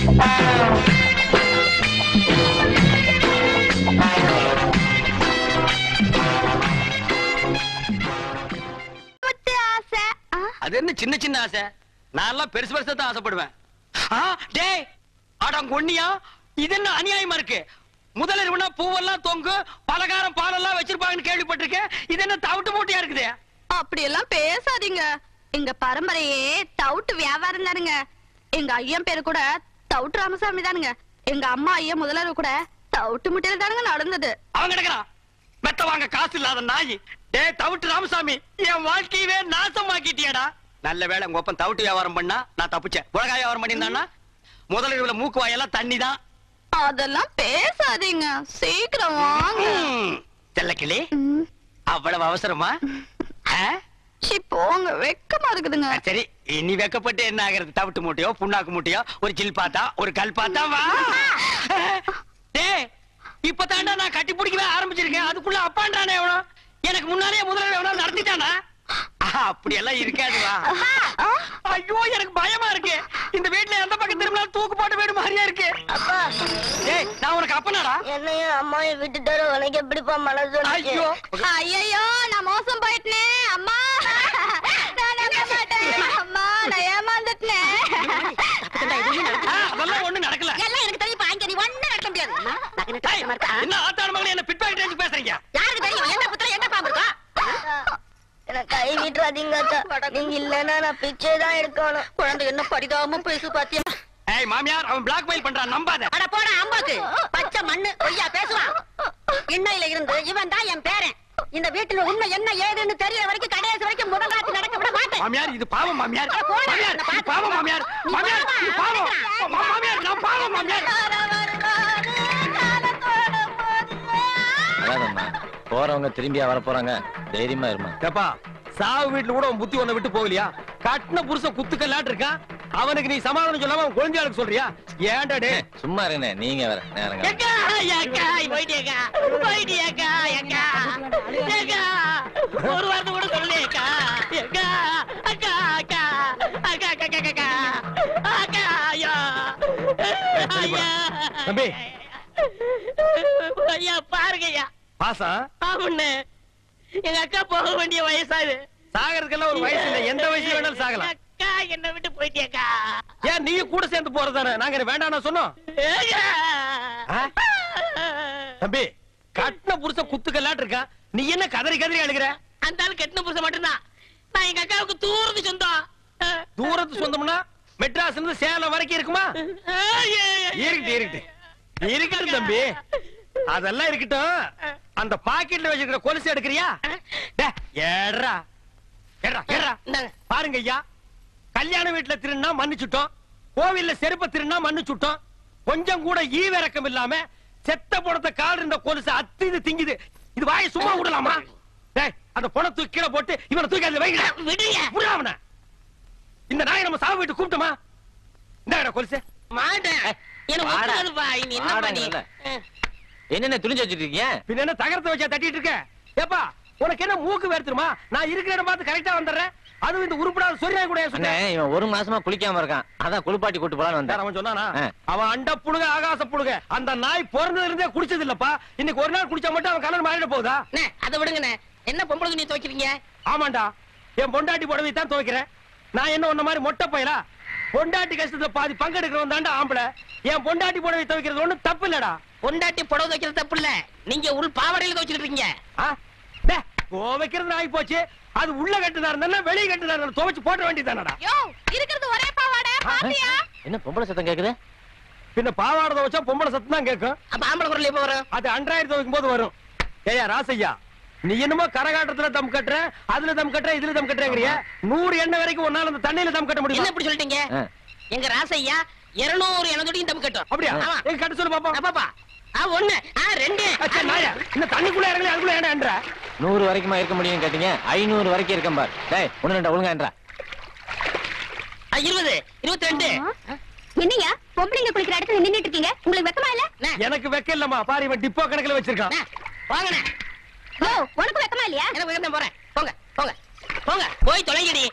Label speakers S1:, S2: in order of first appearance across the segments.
S1: அது என்ன சின்ன சின்ன ஆசை? நான் பெருசு பெருசா தான் ஆசைப்படுவேன். டேய் அடங்கொன்னியா, இது என்ன அநியாயமா இருக்கு? முதல்ல பூவெல்லாம் தொங்கு பலகாரம் பாலெல்லாம் வச்சிருப்பாங்கன்னு கேள்விப்பட்டிருக்கேன். இது என்ன தவிட்டு மூட்டையா இருக்குது?
S2: அப்படி எல்லாம் பேசாதீங்க. எங்க பரம்பரையே தவிட்டு வியாபாரம் தானுங்க. எங்க ஐயன் பேரு கூட தவிட்டு ராமசாமி தானுங்க. எங்க அம்மா ஐயன் முதல்ல கூட தவிட்டு முட்டையில தானுங்க நடந்தது.
S1: அவங்க கிடக்குறான் மெத்த வாங்க காசு இல்லாத நாய். டேய் தவிட்டு ராமசாமி, என் வாழ்க்கையவே நாசமாக்கிட்டியடா. நல்ல வேளை உங்க ஒப்பன் தவிட்டு வியாபாரம் பண்ணா நான் தப்பிச்சேன். உலகாய வியாபாரம் பண்ணியிருந்தான்னா முதல்ல மூக்கு வாயெல்லாம் தண்ணி தான்.
S2: அதெல்லாம் பேசாதீங்க, சீக்கிரம் வாங்க.
S1: செல்லக்கிளி, அவ்வளவு அவசரமா?
S2: போங்க, வெக்கமா இருக்குதுங்க.
S1: சரி, நீ வெக்கப்பட்டு என்ன ஆகிறது? தவிட்டு மூட்டையோ புண்ணாக்கு மூட்டையோ ஒரு ஜில் பாத்தா ஒரு கல் பாத்தா வா. டேய் இப்பதாண்டா நான் கட்டி பிடிக்கவே ஆரம்பிச்சிருக்கேன், அதுக்குள்ள அப்பாண்டானே எவனோ எனக்கு முன்னாலே முதல்ல எவனோ நடத்திட்டானா? அப்படி எல்லாம் இருக்காதுவா. ஐயோ எனக்கு பயமா இருக்கு. இந்த வீட்டுல எந்த பக்கம் திரும்பினாலும் தூக்கு போட்ட வீடு மாதிரியா இருக்கு.
S3: அப்பா
S1: ஏய் நான் உனக்கு அப்பனாடா?
S3: என்னையும் அம்மாவையும் விட்டுட்டாரு, உனக்கு எப்படிப்பா மனசு?
S2: ஐயோ ஐயோ நான் மோசம் போயிட்டேன் அம்மா. நான் நம்ப மாட்டேன் அம்மா, நான் ஏமாந்துட்டேன்.
S1: அதெல்லாம் ஒண்ணு நடக்கல.
S3: எல்லாம் எனக்கு தெரியும், பாங்க நீ ஒண்ணு நடக்க முடியாது.
S1: என்ன ஆத்தாடு மகளே, என்ன பிட்பாக்கெட் ரேஞ்ச் பேசுறீங்க?
S3: யாருக்கு தெரியும் என்ன புத்தல என்ன பாம்பு இருக்கா? எனக்கு கை விட்டுறாதீங்க அத்தா, நீங்க இல்லன்னா நான் பிச்சை தான் எடுக்கணும். குழந்தை என்ன பரிதாபமா பேசு பாத்தியா?
S1: ஏய் மாமியார், அவன் பிளாக்மெயில் பண்றான், நம்பாத.
S3: அட போடா அம்பாக்கு, பச்சை மண்ணு பொய்யா பேசுவான். இன்னையில இருந்து இவன் தான் என் பேரன். இந்த வீட்டுல உண்மை என்ன ஏதுன்னு தெரியற வரைக்கும் கடைசி வரைக்கும் முதல் ராத்தி நடக்க விட மாட்டேன்.
S1: மாமியார் இது பாவம் மாமியார். மாமியார் இது பாவம் மாமியார். மாமியார் இது பாவம். மாமியார் நான் பாவம் மாமியார்.
S4: அதாதம்மா, போறவங்க திரும்பியா வர போறாங்க, தைரியமா இருமா.
S1: ஏப்பா சாவு வீட்டுல கூட உன் புத்தி ஒண்ணு விட்டு போகலையா? கட்டின புருஷன் குத்துக்கல்லாட்டு இருக்கான், அவனுக்கு நீ சமாதானம் சொல்லாம அவன் குழந்தையாளுக்கு சொல்றியா? ஏன்டா டே
S4: சும்மா இருங்க, நீங்க வேற நேரங்க.
S3: ஒரு வார்த்தை கூட சொல்லேக்கா.
S1: தம்பி
S3: ஐயா பாருங்கய்யா.
S1: பாசா
S3: ஆமாண்ணே, எங்க அக்கா போக வேண்டிய வயசாது.
S1: சாகறதுக்கெல்லாம் ஒரு வயசு இல்ல, எந்த வயசுல வேணாலும் சாகலாம்.
S3: அக்கா என்ன விட்டு போயிட்டியக்கா.
S1: ஏன் நீ கூட சேர்ந்து போறதானே? நாங்க வேண்டாம் சொன்னோம். தம்பி கட்டின புருஷன் குத்துக்கல்லாட்டு இருக்கான், நீ என்ன கதறி கதறி அழுகிற?
S3: அந்த ஆள் கட்டின புருஷன் மட்டும்தான். நான் எங்க அக்காவுக்கு தூரத்து சொந்தம்.
S1: தூரத்து சொந்தம்னா மெட்ராஸ்ல இருந்து சேலம் வரைக்கும் இருக்குமா? இருக்கட்டும் தம்பி, அதெல்லாம் இருக்கட்டும். அந்த பாக்கெட்ல வச்சிருக்கிற கொலுசு எடுக்கிறியா? ஏறா ஏறா ஏறா. பாருங்க ஐயா, கல்யாண வீட்டுல திருநா மன்னிச்சுட்டோம், கோவில்ல செருப்ப திருநா மன்னிச்சுட்டோம். கொஞ்சம் கூட ஈவிரக்கம் இல்லாம செத்த பணத்தை கால் இருந்த கொலுசு அத்திது திங்குது. இது வாயை சும்மா விடலாமா? அந்த பணம் தூக்கி கீழே போட்டு இவனை தூக்கி அதுல வைக்கிறேன். இந்த நாயை நம்ம சாவு வீட்டு கூப்பிட்டோமா? இந்த கொலுசு
S3: மாட்டேன்.
S4: என்னென்ன துணிஞ்சு வச்சிருக்கீங்க?
S1: பின்ன என்ன தகரத்தை வச்சா தட்டிட்டு இருக்க? ஏப்பா உனக்கு என்ன மூக்கு வேர்த்துருமா? நான் இருக்கிற இடம் பார்த்து கரெக்டா வந்துடுறேன். அதுவும் இந்த உருப்படாத சொரியா கூட சொன்னேன்.
S4: இவன் ஒரு மாசமா குளிக்காம இருக்கான், அதான் குளிப்பாட்டி கூட்டு போலான்னு வந்தேன்.
S1: அவன் சொன்னானா? அவன் அண்ட புழுக ஆகாச புழுக. அந்த நாய் பிறந்ததுல இருந்தே குடிச்சது இல்லப்பா. இன்னைக்கு ஒரு நாள் குடிச்சா மட்டும் அவன் கலர் மாறிட போகுதா?
S3: அதை விடுங்கண்ணே. என்ன பொம்பளை துணி துவைக்கிறீங்க?
S1: ஆமாண்டா, என் பொண்டாட்டி புடவை தான் துவைக்கிறேன். நான் என்ன ஒன்ன மாதிரி மொட்டை பையலா? பொண்டாட்டி கஷ்டத்துல பாதி பங்கெடுக்கிறவன் தாண்டா ஆம்பளை. என் பொண்டாட்டி புடவை துவைக்கிறது ஒண்ணும் தப்பு இல்லடா.
S3: பொண்டாட்டி புடவை துவைக்கிறது தப்பு இல்ல, நீங்க உள் பாவடையில துவைச்சிட்டு இருக்கீங்க.
S1: துவைக்கிறது ஆகி போச்சு. அது உள்ள கட்டுதா இருந்தா வெளியே கட்டுதா இருந்தா துவைச்சு போட வேண்டியதானடா.
S2: இருக்கிறது ஒரே பாவாடை பாத்தியா?
S4: என்ன பொம்பளை சத்தம் கேக்குது?
S1: பின்ன பாவாடை துவைச்சா பொம்பளை சத்தம் தான் கேட்கும்.
S3: அப்ப ஆம்பளை குரல் எப்ப வரும்?
S1: அது அன்றாயிரம் துவைக்கும் போது வரும். ஏயா ராசையா, நீ என்னமோ கரகாட்டத்துல தம் கட்டுற, அதுல தம் கட்டுற, இதுல தம் கட்டுறேங்கறிய. 100 எண்ணெய் வரைக்கும் ஒன்னால அந்த தண்ணியில தம் கட்ட முடியும்.
S3: என்ன இப்படி சொல்லிட்டீங்க? எங்க ராசையா 200 எண்ணெய் தம் கட்டும்.
S1: அப்படியா? எங்க கட்ட சொல்லு பாப்போம்.
S3: பாப்பா 1 2
S1: நாயா இந்த தண்ணிக்குள்ள இறங்கல, அதுக்குள்ள ஏன்டா என்ற?
S4: 100 வரைக்குமா இருக்க முடியும் கேட்டீங்க? 500 வரைக்கும் இருக்கேன் பார். டேய் ஒண்ணு ரெண்டா ஒழுங்கா என்றா.
S3: 20 22.
S2: என்னையா பொம்பளைங்க குளிக்கிற இடத்துல நின்னுட்டு இருக்கீங்க? உங்களுக்கு வெக்கமா இல்ல?
S1: எனக்கு வெக்க இல்லம்மா. பாரு இவன் டிப்போ கணக்குல வச்சிருக்கான்.
S3: வாங்கண்ணே.
S2: ஓ உனக்கு வெக்கமா இல்லையா?
S3: எனக்கு வெக்கமா போறேன். போங்க போங்க போங்க போய் தொலைங்கடி.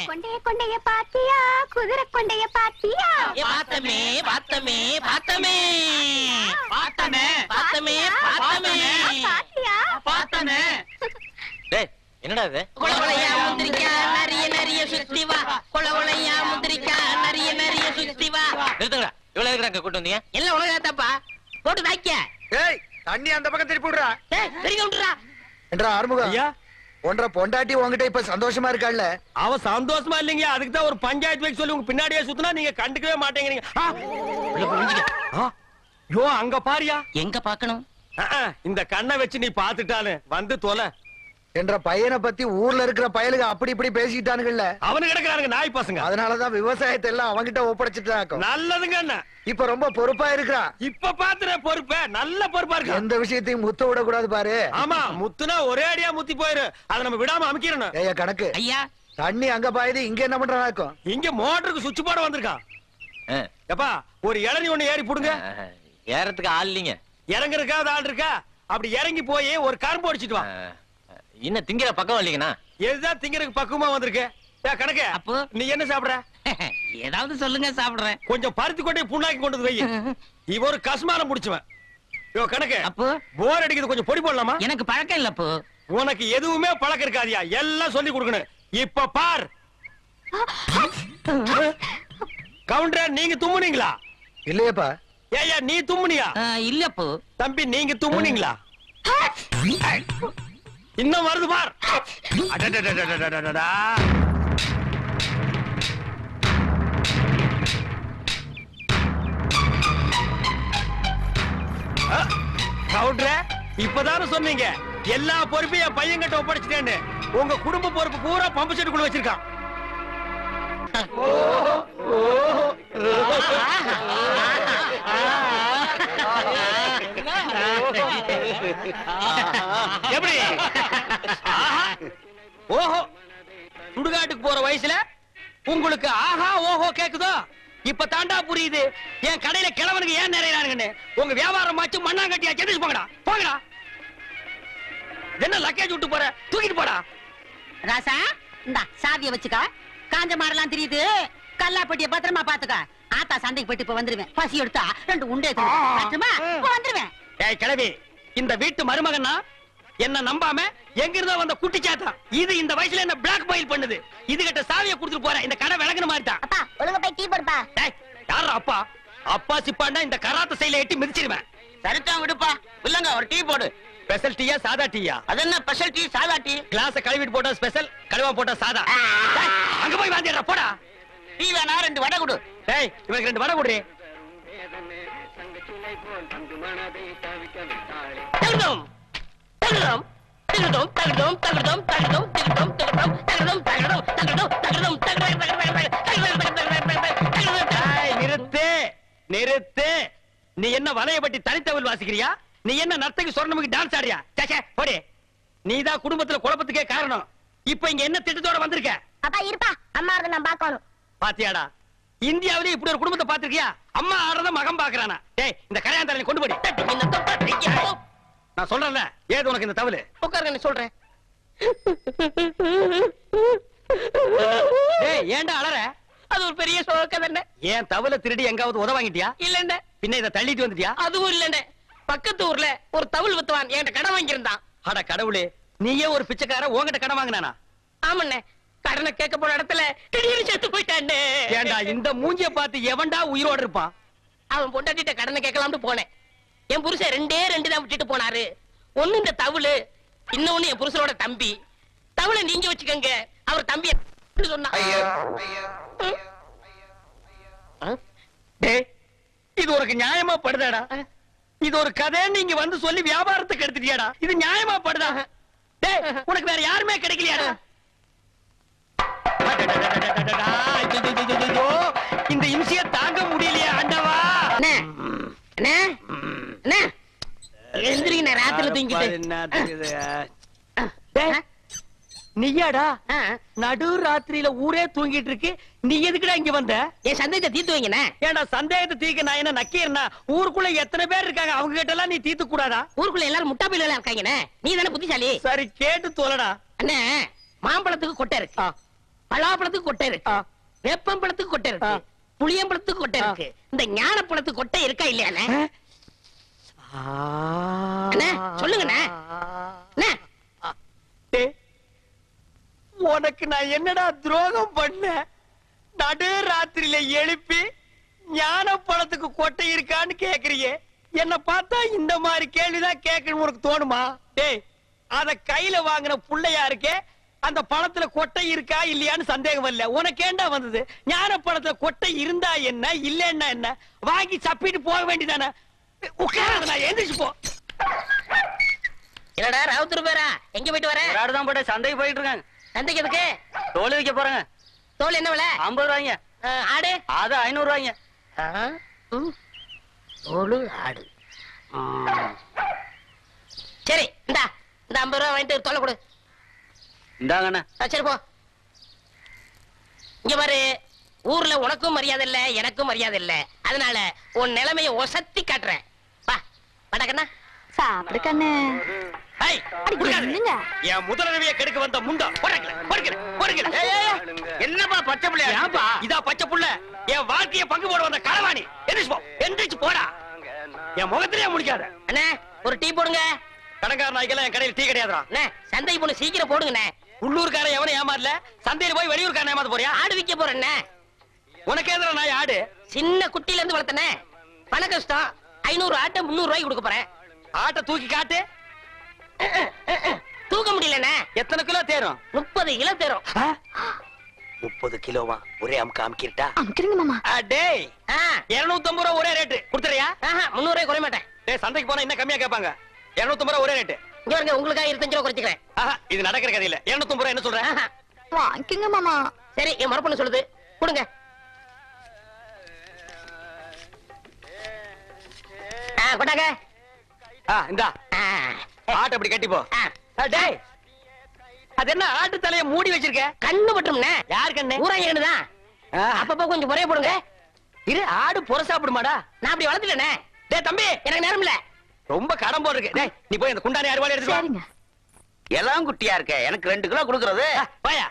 S2: கொண்டைய கொண்டைய பாத்தியா குதிரை கொண்டைய பாத்தியா
S5: பார்த்தமே பார்த்தமே பார்த்தமே பார்த்தமே பார்த்தமே பார்த்தமே
S2: பாத்தியா
S5: பார்த்தமே.
S4: டேய் என்னடா இது?
S5: கொலவளையா முந்திரிக்கா நிறைய நிறைய சுத்தி வா. கொலவளையா முந்திரிக்கா நிறைய நிறைய சுத்தி வா.
S4: நிறுத்துங்கடா. இவ்வளவு எதுக்குடா இங்க கூட்டு வந்தீங்க?
S5: எல்லாம் உலகத்தாப்பா போட்டு தாய்க்க.
S1: ஏய் தண்ணி அந்த பக்கம் திருப்பி விடுறா.
S5: பெரிய விட்டுறா.
S6: என்றா ஆறுமுகம்
S1: ஐயா
S6: ஒன்ற பொண்டாட்டி உங்ககிட்ட இப்ப சந்தோஷமா இருக்காள்ல?
S1: அவ சந்தோஷமா இல்லைங்க. அதுக்கு தான் ஒரு பஞ்சாயத்து வைக்க சொல்லி உங்க பின்னாடியே சுத்தினா நீங்க கண்டுக்கவே மாட்டேங்கிறீங்க. யோ அங்க பாரியா.
S5: எங்க பாக்கணும்?
S1: இந்த கண்ணை வச்சு நீ பாத்துட்டாலும் வந்து தொலை.
S6: என்ற பையனை பத்தி ஊர்ல இருக்கிற பயலுக அப்படி இப்படி பேசிக்கிட்டானுங்கல்ல,
S1: அவனு கிடக்குறானுங்க நாய் பசங்க.
S6: அதனாலதான் விவசாயத்தை எல்லாம் அவங்கிட்ட ஒப்படைச்சிட்டாங்க.
S1: நல்லதுங்க அண்ணா.
S6: இப்ப ரொம்ப பொறுப்பா இருக்கிறா.
S1: இப்ப பாத்துற பொறுப்ப நல்ல பொறுப்பா இருக்கு.
S6: எந்த விஷயத்தையும் முத்த விட கூடாது பாரு.
S1: ஆமா முத்துனா ஒரே அடியா முத்தி போயிரு. அதை நம்ம விடாம அமைக்கிறோம்.
S6: ஏய்யா கணக்கு,
S5: ஐயா
S6: தண்ணி அங்க பாயுது, இங்க என்ன பண்றாக்கும்?
S1: இங்க மோட்டருக்கு சுவிட்ச் போட வந்திருக்கான்.
S4: ஆ,
S1: எப்பா ஒரு இளநி ஒண்ணு ஏறி புடுங்க.
S4: ஏறத்துக்கு ஆள் இல்லைங்க.
S1: இறங்குறக்கா ஆள் இருக்கா? அப்படி இறங்கி போய் ஒரு கரும்பு அடிச்சிட்டு வா.
S4: இன்னும் திங்கிற பக்கம் இல்லைங்கண்ணா.
S1: எதுதான் திங்கறதுக்கு பக்குவமா வந்திருக்கு. கணக்கு
S5: அப்போ?
S1: நீ என்ன சாப்பிடுற?
S5: ஏதாவது சொல்லுங்க சாப்பிடுறேன்.
S1: கொஞ்சம் பருத்தி கொண்டே புண்ணாக்கி கொண்டு வந்து வை. இவ ஒரு கஸ்மாலம் புடிச்சுவன். யோ கணக்கு
S5: அப்போ
S1: போர் அடிக்குது, கொஞ்சம் பொடி போடலாமா?
S5: எனக்கு பழக்கம் இல்ல அப்போ.
S1: உனக்கு எதுவுமே பழக்கம் இருக்காதியா, எல்லாம் சொல்லி கொடுக்கணும். இப்ப பார் கவுண்டர், நீங்க தும்முனீங்களா?
S6: இல்லையப்பா.
S1: ஏய்யா நீ தும்முனியா?
S5: இல்ல அப்போ.
S1: தம்பி நீங்க தும்முனீங்களா? இன்னும் வருது பார். அடடடடடடடடா. கவுண்டரே, இப்பதானே சொன்னீங்க எல்லா பொறுப்பையும் என் பையன் கிட்ட ஒப்படைச்சிட்டேன்னு. உங்க குடும்ப பொறுப்பு பூரா பம்பு செட்டுக்குள்ள வச்சிருக்கான். எப்படி? ஓஹோ, சுடுகாட்டுக்கு போற வயசுல உங்களுக்கு ஆஹா ஓஹோ கேக்குதோ? இப்ப தாண்டா புரியுது என் கடையில கிழவனுக்கு ஏன் நிறையறானுங்கன்னு. உங்க வியாபாரம் ஆச்சு மண்ணாங்கட்டியா செஞ்சு போங்கடா போங்கடா. என்ன லக்கேஜ் விட்டு போற, தூக்கிட்டு போடா.
S3: ராசா இந்த சாவிய வச்சுக்க. காஞ்ச மாடெல்லாம் தெரியுது. கல்லாப்பட்டிய பத்திரமா பாத்துக்க. ஆத்தா சந்தைக்கு போயிட்டு இப்ப வந்துருவேன். பசி எடுத்தா 2 உண்டே வந்துருவேன்.
S1: ஏய் கிழவி, இந்த வீட்டு மருமகன்னா என்ன நம்பாம எங்க இருந்தோ வந்த குட்டி சாத்தா. இது இந்த வயசுல என்ன பிளாக் மெயில் பண்ணுது. இது கிட்ட சாவியை கொடுத்துட்டு போற. இந்த கடை விளக்குன மாதிரி தான்.
S3: அப்பா ஒழுங்கா போய் டீ போடுப்பா.
S1: டேய் யாரா அப்பா? அப்பா சிப்பாண்டா இந்த கராத்த சைல எட்டி மிதிச்சிடுவேன்.
S5: சரிதான் விடுப்பா. இல்லங்க ஒரு டீ போடு.
S1: ஸ்பெஷல் டீயா சாதா டீயா?
S5: அது என்ன ஸ்பெஷல் டீ சாதா டீ?
S1: கிளாஸ கழுவிட்டு போட்டா ஸ்பெஷல், கழுவா போட்டா சாதா. டேய், அங்க போய் வாந்திடுறா போடா.
S5: டீ வேணா 2 வடை கொடு.
S1: டேய் இவனுக்கு 2 வடை குடுறே.
S5: தகுதம் தகுதம் தகுதம் தகுதம் தகுதம் தகுதம் தகுதம் தகுதம் தகுதம் தகுதம் தகுதம்
S1: டேய் நிறுத்து நிறுத்து. நீ என்ன வலையபட்டி தனித்தவள் வாசிக்கிறியா? நீ என்ன நர்த்தகி சொர்ணமுக்கு டான்ஸ் ஆடியா? சே போடி. நீதான் குடும்பத்துல குழப்பத்துக்கே காரணம். இப்ப இங்க என்ன திட்டத்தோட வந்திருக்க?
S3: அப்பா இருப்பா, அம்மா அதை நான் பாக்கணும்.
S1: பாத்தியாடா, இந்தியாவிலே இப்படி ஒரு குடும்பத்தை பாத்திருக்கியா? அம்மா ஆடுறத மகன் பாக்குறானா? டேய் இந்த கல்யாணத்தாரனை கொண்டு போடி. நான் சொல்றேன்ல, ஏது உனக்கு இந்த தவளு?
S5: உட்காருங்க சொல்றேன்.
S1: டேய் ஏன்டா அலற?
S5: அது ஒரு பெரிய சோக தானே.
S1: ஏன் தவளை திருடி எங்காவது உத வாங்கிட்டியா?
S5: இல்லண்ணே.
S1: பின்ன இதை தள்ளிட்டு வந்துட்டியா?
S5: அதுவும் இல்லண்ணே. பக்கத்து ஊர்ல ஒரு தவுள் வித்துவான் என்கிட்ட கடன் வாங்கியிருந்தான்.
S1: அட கடவுளே, நீயே ஒரு பிச்சைக்கார உன்கிட்ட கடன் வாங்கினானா?
S5: ஆமண்ணே, கடனை கேட்க போன இடத்துல திடீர்னு செத்து போயிட்டானே.
S1: ஏண்டா இந்த மூஞ்சிய பார்த்து எவன்டா உயிரோட இருப்பான்?
S5: அவன் பொண்டாட்டிட்ட கடனை கேட்கலாம்னு போனேன். என் புருஷன் 2 தான் விட்டுட்டு போனாரு. ஒண்ணு இந்த தவுளு, இன்னொன்னு என் புருஷனோட தம்பி. தவுளை நீங்க வச்சுக்கங்க, அவர் தம்பி சொன்னா.
S1: டேய் இது உனக்கு நியாயமா படுதாடா? இது ஒரு கதை நீங்க வந்து சொல்லி வியாபாரத்துக்கு எடுத்துட்டியாடா? இது நியாயமா படுதா? டேய் உனக்கு வேற யாருமே கிடைக்கலையாடா? இந்த இம்சிய தாங்க முடியலையா ஆண்டவா?
S5: அண்ணே அண்ணே அண்ணே எந்திரிங்க, ராத்திரில தூங்கிட்டு.
S1: நீயாடா நடு ராத்திரியில ஊரே தூங்கிட்டு இருக்கு, நீ எதுக்குடா இங்க வந்த?
S5: என் சந்தேகத்தை தீர்த்து வைங்கண்ணே.
S1: ஏண்டா சந்தேகத்தை தீர்க்க நான் என்ன நக்கீரனா? ஊருக்குள்ள எத்தனை பேர் இருக்காங்க, அவங்க கிட்ட எல்லாம் நீ தீர்த்து கூடாதா?
S5: ஊருக்குள்ள எல்லாரும் முட்டா பையில இருக்காங்கண்ணே. நீ தானே புத்திசாலி.
S1: சரி கேட்டு தோலடா.
S5: அண்ணே, மாம்பழத்துக்கு கொட்டை இருக்கு, பலாப்பழத்துக்கு கொட்டை இருக்கு, வேப்பம்பழத்துக்கு கொட்டை இருக்கு, புளியம்பழத்துக்கு கொட்டை இருக்கு. இந்த ஞானப்பழத்துக்கு கொட்டை இருக்கா இல்லையாண்ணே? அண்ணே, சொல்லுங்கண்ணே. அண்ணே,
S1: டேய், உனக்கு நான் என்னடா துரோகம் பண்ண? நடு ராத்திரியில எழுப்பி ஞான பழத்துக்கு கொட்டை இருக்கான்னு கேக்குறியே, என்ன பார்த்தா இந்த மாதிரி கேள்விதான் கேட்கணும் உனக்கு தோணுமா? டேய், அத கையில வாங்கின புள்ளையா இருக்கே, அந்த பழத்துல கொட்டை இருக்கா இல்லையான்னு சந்தேகம் இல்ல. உனக்கு ஏண்டா வந்தது? ஞான பழத்துல கொட்டை இருந்தா என்ன, இல்லன்னா என்ன, வாங்கி சப்பிட்டு போக வேண்டியதானே. உட்கார, எந்திரிச்சு போ.
S5: என்னடா ராவுத்தூர் பேரா? எங்க போயிட்டு வர?
S7: தான் போட்டு சந்தைக்கு போயிட்டு இருக்காங்க.
S5: சந்தைக்கு எதுக்கு?
S7: தோல் வைக்க போறாங்க.
S5: தோல் என்ன விலை?
S7: 50 ரூபாய்ங்க.
S5: ஆடு?
S7: அது 500 ரூபாய்ங்க.
S5: தோலு ஆடு. சரி, இந்தா இந்த 50 ரூபாய் வாங்கிட்டு தோலை கொடு.
S7: இந்தாங்கண்ணே.
S5: சரி போ. இங்க பாரு, ஊர்ல உனக்கும் மரியாதை இல்ல, எனக்கும் மரியாதை இல்ல. அதனால உன் நிலைமைய ஒசத்தி காட்டுறேன். வா வடக்கண்ணா.
S2: சாப்பிடு கண்ணு.
S1: ஹை,
S2: என்னங்க?
S1: என் முதலரவியை கெடுக்க வந்த முண்டம்.
S7: என்னப்பா பச்சை பிள்ளையா?
S1: ஏன்பா இதா பச்சை புள்ள? என் வாழ்க்கைய பங்கு போட வந்த களவாணி. எந்திரிச்சு போடா. என் முகத்திலே முடிக்காத.
S5: அண்ணே, ஒரு டீ போடுங்க.
S1: கடங்கார நாய்க்கெல்லாம் என் கடையில் டீ கிடையாதுடா.
S5: அண்ணே, சந்தை பொண்ணு சீக்கிரம் போடுங்கண்ணே.
S1: உள்ளூர்காரன் எவனும் ஏமாறல, சந்தையில போய் வெளியூர்காரன் ஏமாத்த போறியா?
S5: ஆடு விக்க போறேண்ணே.
S1: உனக்கு எதிர நாய் ஆடு?
S5: சின்ன குட்டில இருந்து வளர்த்தனே, பண கஷ்டம். 500 ஆட்டை 300 ரூபாய்க்கு கொடுக்க போறேன்.
S1: ஆட்டை தூக்கி காட்டு.
S5: தூக்க முடியலண்ணே.
S1: எத்தனை கிலோ தேரும்?
S5: 30 கிலோ தேரும்.
S1: 30 கிலோவா? ஒரே அமுக்க அமுக்கிட்டா?
S2: அமுக்கிறீங்க மாமா.
S1: டேய், 250 ரூபா ஒரே ரேட்டு கொடுத்துறியா?
S5: 300 ரூபாய் குறைய மாட்டேன்.
S1: டேய், சந்தைக்கு போனா இன்னும் கம்மியா கேட்பாங்க. 250 ரூபா ஒரே ரேட்டு.
S5: இங்க வருங்க, உங்களுக்காக 25 ரூபா குறைச்சிக்கிறேன்.
S1: இது நடக்கிற கதை இல்ல. 250 ரூபா என்ன சொல்ற?
S2: வாங்கிங்க மாமா.
S5: சரி, என் மரப்பொண்ணு சொல்லுது, கொடுங்க. கொட்டாங்க.
S1: இந்தா ஆட்டை அப்படி கட்டி போ. டேய், அது என்ன ஆட்டு தலைய மூடி வச்சிருக்க?
S5: கண்ணு பட்டும்ண்ணே.
S1: யார் கண்ணு?
S5: ஊராங்க கண்ணுதான். அப்பப்ப கொஞ்சம் முறைய போடுங்க.
S1: இரு, ஆடு புற சாப்பிடுமாடா?
S5: நான் அப்படி வளர்த்துட்டேனே.
S1: டேய் தம்பி,
S5: எனக்கு நேரம் இல்ல.
S1: ரொம்ப கடன் போல் இருக்கு. டேய், நீ போய் அந்த குண்டானி அறுவாளை எடுத்து வா.
S2: சரிங்க.
S7: எல்லாம் குட்டியா இருக்க. எனக்கு 2 கிலோ கொடுக்கறது.
S1: வாயா.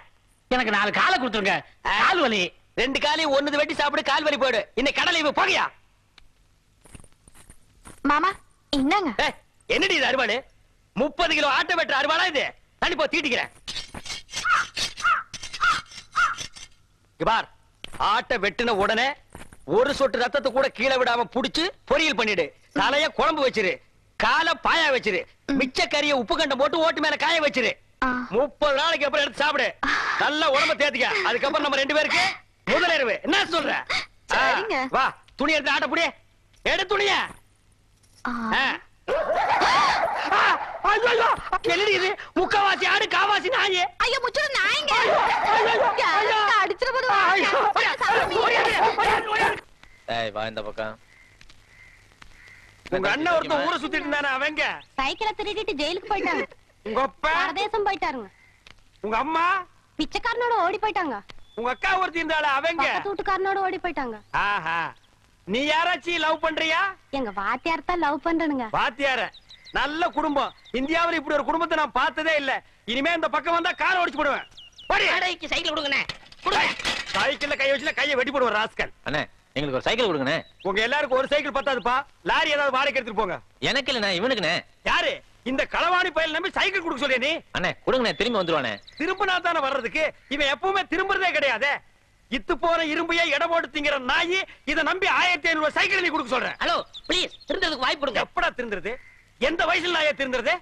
S5: எனக்கு 4 காலை கொடுத்துருங்க. கால் வலி.
S1: 2 காலையும் ஒண்ணு வெட்டி சாப்பிடு, கால் வலி போயிடு. இன்னைக்கு கடலை இவ போகையா?
S2: மாமா என்னங்க?
S1: என்னடி இது அறுவாடு? 30 கிலோ ஆட்டை வெட்டுற அறுவாடா இது? தண்ணி போ, தீட்டிக்கிறேன். பார், ஆட்டை வெட்டின உடனே ஒரு சொட்டு ரத்தத்தை கூட கீழே விடாம புடிச்சு பொரியல் பண்ணிடு. தலைய குழம்பு வச்சிரு, காலை பாயா வச்சிரு, மிச்ச கறிய உப்பு கண்டம் போட்டு ஓட்டு மேல காய வச்சிரு. 30 நாளைக்கு அப்புறம் எடுத்து சாப்பிடு. நல்ல உடம்ப தேத்திக்க. அதுக்கப்புறம் நம்ம 2 பேருக்கு முதலிரவு. என்ன சொல்ற?
S2: சரிங்க.
S1: வா, துணி எடுத்து ஆட்ட புடி. எடு துணிய. முக்கவாசி ஆடு, காவாசி நாயே.
S2: ஐயோ முச்சு நாயங்க. அடிச்சிட
S4: வா இந்த பக்கம்.
S1: உங்க அண்ணன் ஒருத்தன் ஊரை சுத்திட்டு இருந்தானே, அவங்க
S3: சைக்கிளை திருடிட்டு ஜெயிலுக்கு போயிட்டாங்க.
S1: உங்க அப்பா,
S3: பரதேசம் போயிட்டாருங்க.
S1: உங்க அம்மா,
S3: பிச்சைக்காரனோட ஓடி போயிட்டாங்க.
S1: உங்க அக்கா ஒருத்தி இருந்தால, அவங்க
S3: பக்கத்து வீட்டுக்காரனோட ஓடி போயிட்டாங்க.
S1: ஆஹா, நீ யாராச்சும் லவ் பண்றியா?
S3: எங்க வாத்தியார் தான் லவ் பண்றனுங்க.
S1: வாத்தியார? நல்ல குடும்பம். இந்தியாவுல இப்படி ஒரு குடும்பத்தை நான் பார்த்ததே இல்ல. இனிமே இந்த பக்கம் வந்தா காரை ஓடிச்சு போடுவேன்.
S5: வாடகைக்கு சைக்கிள் கொடுங்கண்ணே. கொடுங்க.
S1: சைக்கிள்ல கை வச்சுல கையை வெட்டி போடுவேன் ராஸ்கல்.
S4: அண்ணே, எங்களுக்கு ஒரு சைக்கிள் கொடுங்கண்ணே.
S1: உங்க எல்லாருக்கும் ஒரு சைக்கிள் பத்தாதுப்பா. லாரி ஏதாவது வாடகை எடுத்துட்டு போங்க.
S4: எனக்கு இல்லண்ணே, இவனுக்குண்ணே.
S1: யாரு இந்த களவாணி பயல் நம்பி சைக்கிள் கொடுக்க சொல்லிய நீ?
S4: அண்ணே கொடுங்கண்ணே, திரும்பி வந்துருவானே.
S1: திரும்பினா தானே வர்றதுக்கு. இவன் எப்பவுமே திரும்புறதே கிடையாது. இத்து போற இரும்பையே எடை போட்டு திங்கிற நாயி இதை நம்பி 1500 சைக்கிள் நீ கொடுக்க சொல்றேன்.
S5: ஹலோ, ப்ளீஸ் திருந்ததுக்கு வாய்ப்பு கொடுங்க.
S1: எப்படா திருந்துறது? எந்த வயசுல நாயே திருந்துறது?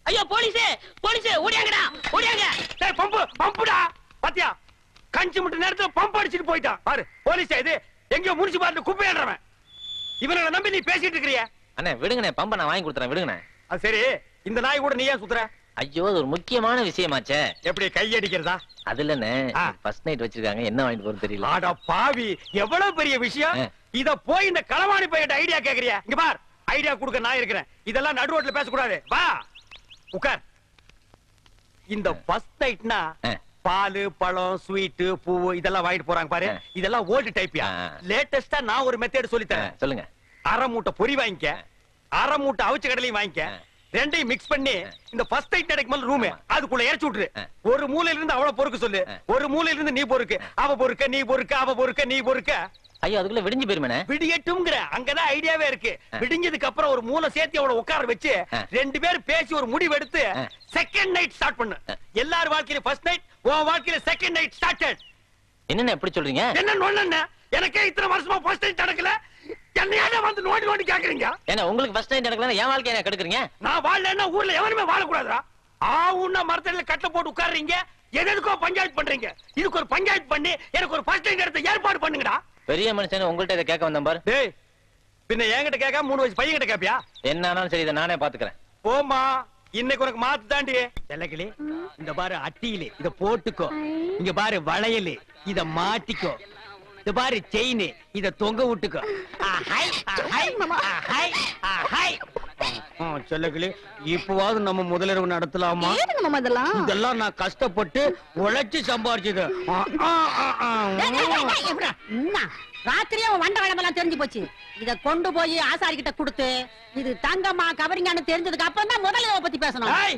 S5: ஐயோ போலீஸ், போலீஸ் ஓடியாங்கடா, ஓடியாங்க.
S1: டேய் பம்புடா. பாத்தியா, கஞ்சி முட்டு நேரத்துல பம்ப் அடிச்சிட்டு போயிட்டான் பாரு. போலீஸ் இது எங்கயோ முனிசிபாலிட்டி குப்பையாடுறவன். இவனை நம்பி நீ பேசிட்டு இருக்கிறிய.
S4: அண்ணே விடுங்கண்ணே, பம்ப நான் வாங்கி கொடுத்துறேன், விடுங்கண்ணே.
S1: அது சரி, இந்த நாய் கூட நீ ஏன் சுத்துற?
S4: ஐயோ, அது ஒரு முக்கியமான விஷயமாச்சே.
S1: எப்படி கையடிக்கிறதா?
S4: அது இல்லண்ணே, ஃபர்ஸ்ட் நைட் வச்சிருக்காங்க, என்ன வாங்கிட்டு போறது தெரியல.
S1: ஆடா பாவி, எவ்வளவு பெரிய விஷயம். இத போய் இந்த களவாணி பையன் ஐடியா கேக்குறியா? இங்க பார், ஐடியா கொடுக்க நான் இருக்கிறேன். இதெல்லாம் நடு ரோட்ல பேசக்கூடாது. வா உட்கார். இந்த ஃபர்ஸ்ட் நைட்னா பாலு, பழம், ஸ்வீட், பூ இதெல்லாம் வாங்கிட்டு போறாங்க பாரு. இதெல்லாம் ஓல்டு டைப்யா. லேட்டஸ்டா நான் ஒரு மெத்தட் சொல்லி தரேன்.
S4: சொல்லுங்க.
S1: அரை மூட்டை பொரி வாங்கிக்க, அரை மூட்டை அவிச்ச கடலையும் வாங்கிக்க, ரெண்டையும் மிக்ஸ் பண்ணி இந்த ஃபர்ஸ்ட் நைட் கிடைக்கும் ரூம் அதுக்குள்ள இறச்சி விட்டுரு. ஒரு மூலையில இருந்து அவளை பொறுக்க சொல்லு, ஒரு மூலையில இருந்து நீ பொறுக்கு. அவ பொறுக்க நீ பொறுக்க, அவ பொறுக்க நீ பொறுக்க.
S4: ஐயோ அதுக்குள்ள விடிஞ்சு போயிருமே.
S1: விடியட்டும்ங்கற அங்கதான் ஐடியாவே இருக்கு. விடிஞ்சதுக்கு அப்புறம் ஒரு மூளை சேர்த்து அவளை உட்கார வச்சு ரெண்டு பேரும் பேசி ஒரு முடிவு எடுத்து செகண்ட் நைட் ஸ்டார்ட் பண்ணு. எல்லார் வாழ்க்கையில ஃபர்ஸ்ட் நைட், உன் வாழ்க்கையில செகண்ட் நைட் ஸ்டார்டட்.
S4: என்னென்ன எப்படி சொல்றீங்க?
S1: என்ன நொண்ணே? எனக்கே இத்தனை வருஷமா ஃபர்ஸ்ட் நைட் நடக்கல, என்னையால வந்து நோண்டி நோண்டி கேக்குறீங்க?
S4: ஏன்னா உங்களுக்கு ஃபர்ஸ்ட் நைட் நடக்கலன்னா என் வாழ்க்கைய என்ன கெடுக்குறீங்க?
S1: நான் வாழலன்னா ஊர்ல எவனுமே வாழக்கூடாதா? ஆவுன்னா மரத்தடியில கட்டை போட்டு உட்கார்றீங்க, எதுக்கோ பஞ்சாயத்து பண்றீங்க. இதுக்கு ஒரு பஞ்சாயத்து பண்ணி எனக்கு ஒரு ஃபர்ஸ்ட் நைட் எடுத்து ஏற்பாடு பண்ணுங்கடா.
S4: பெரிய மனுஷன் உங்கள்ட்ட இதை கேட்க வந்தேன் பாரு.
S1: டேய் பின்ன என்கிட்ட கேட்காம 3 வயசு பையன் கிட்ட கேப்பியா?
S4: என்ன ஆனாலும் சரி, இதை நானே பாத்துக்கிறேன்.
S1: போமா, இன்னைக்கு உனக்கு மாத்து தாண்டி. செல்லக்கிளி, இந்த பாரு அட்டியில இத போட்டுக்கோ. இங்க பாரு வளையல், இத மாட்டிக்கோ. இந்த பாரு செயின், இத தொங்க விட்டுக்கோ. செல்லக்கிளி, இப்பவாவது நம்ம முதலிரவு நடத்தலாமா?
S2: ஏனுங்க மாமா இதெல்லாம்?
S1: இதெல்லாம் நான் கஷ்டப்பட்டு உழைச்சு சம்பாரிச்சது.
S3: ராத்திரியே அவன் வண்ட வளமெல்லாம் தெரிஞ்சு போச்சு. இத கொண்டு போய் ஆசாரி கிட்ட கொடுத்து இது தங்கம்மா கவரிங்கான்னு தெரிஞ்சதுக்கு அப்புறம் தான் முதல்ல இதை பத்தி பேசணும்.
S1: ஏய்,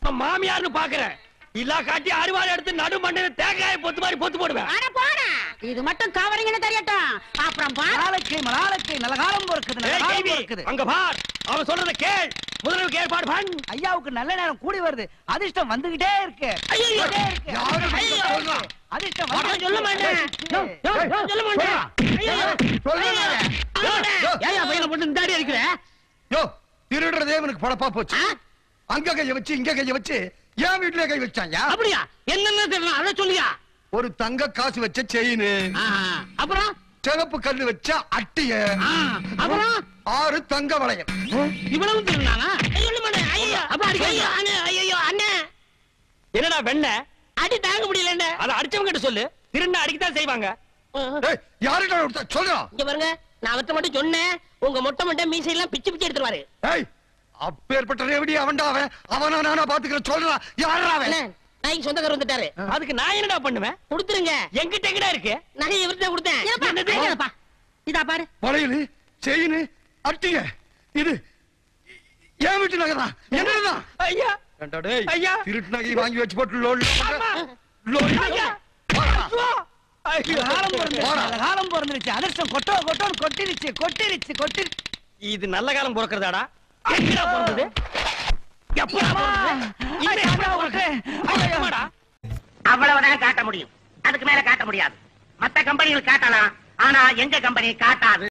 S1: நான் மாமியார்னு பாக்குறேன். இல்லா காட்டி அறுவாள் எடுத்து நடு மண்டையில தேங்காய் பொத்து மாதிரி பொத்து போடுவேன்.
S3: அட போடா, இது மட்டும் கவரிங்னு தெரியட்டும். அப்புறம்
S8: நாளைக்கு நல்ல காலம் பொறுக்குது, நல்ல காலம் பொறுக்குது.
S1: அங்க பார், அவன் சொல்றத கேள். முதல்ல ஏற்பாடு பண்ண.
S8: ஐயாவுக்கு நல்ல நேரம் கூடி வருது, அதிர்ஷ்டம் வந்துகிட்டே இருக்கு.
S1: ஐயோ,
S8: அதிர்ஷ்டம்
S5: சொல்ல மாட்டேன், சொல்ல மாட்டேன்.
S1: ஏயா பையனை போட்டு இந்த அடி அடிக்கிற?
S6: யோ, திருடுறதே இவனுக்கு பொழப்பா போச்சு. அங்க கைய வச்சு இங்க கைய வச்சு என் வீட்டுல கை வச்சாங்க.
S5: அப்படியா? என்னன்னு தெரியல, அத சொல்லியா?
S6: ஒரு தங்க காசு வச்ச செயின்,
S5: அப்புறம்
S6: சிவப்பு கல்லு வச்ச அட்டிய,
S5: அப்புறம்
S6: 6 தங்க வளையல்.
S5: இவ்வளவு திருநானா? சொல்ல மாட்டேன். ஐயோ, அப்ப அடிக்க. ஐயோ அண்ணே,
S1: என்னடா வெண்ண
S5: அடி தாங்க முடியல என்ன?
S1: அத அடிச்சவங்க கிட்ட சொல்லு. திருண்ணா அடிக்கத்தான் செய்வாங்க.
S6: ஏய், யாருடா கொடுத்தா சொல்றா?
S5: இங்க பாருங்க, நான் அவர்ட்ட மட்டும் சொன்னேன், உங்க மொட்டை மொட்டை மீசை எல்லாம் பிச்சு பிச்சு எடுத்துருவாரு.
S6: ஏய், அப்பேற்பட்ட ரேவடி அவன்டா அவன். அவனா நானா பாத்துக்கிறேன் சொல்றா. யாரா அவன்?
S5: அண்ணே, நாய்க்கு சொந்தக்காரர் வந்துட்டாரு.
S1: அதுக்கு நான் என்னடா பண்ணுவேன்?
S5: கொடுத்துருங்க.
S1: என்கிட்ட எங்கடா இருக்கு?
S5: நகை இவர்கிட்ட கொடுத்தேன்.
S3: என்னப்பா இதா பாரு.
S6: வளையல், செயின், அட்டிய, இது என் வீட்டு நகைதான். என்னதான்?
S1: ஐயா,
S6: ஏண்டா டேய்,
S1: ஐயா.
S6: திருட்டு நகை வாங்கி வச்சு போட்டு லோல்
S1: ஐயா. ஐயோ. ஐயோ.
S8: நல்ல காலம் பிறந்துருச்சு, அதிர்ஷ்டம் கொட்டோன்னு கொட்டிருச்சு.
S1: இது நல்ல காலம் பிறக்கிறதாடா? எங்கடா பிறந்தது? எப்படா பிறந்தது? இது எப்படா பிறந்தது?
S7: அவ்வளவுதான் காட்ட முடியும், அதுக்கு மேல காட்ட முடியாது. மத்த கம்பெனிகள் காட்டலாம், ஆனா எங்க கம்பெனி காட்டாது.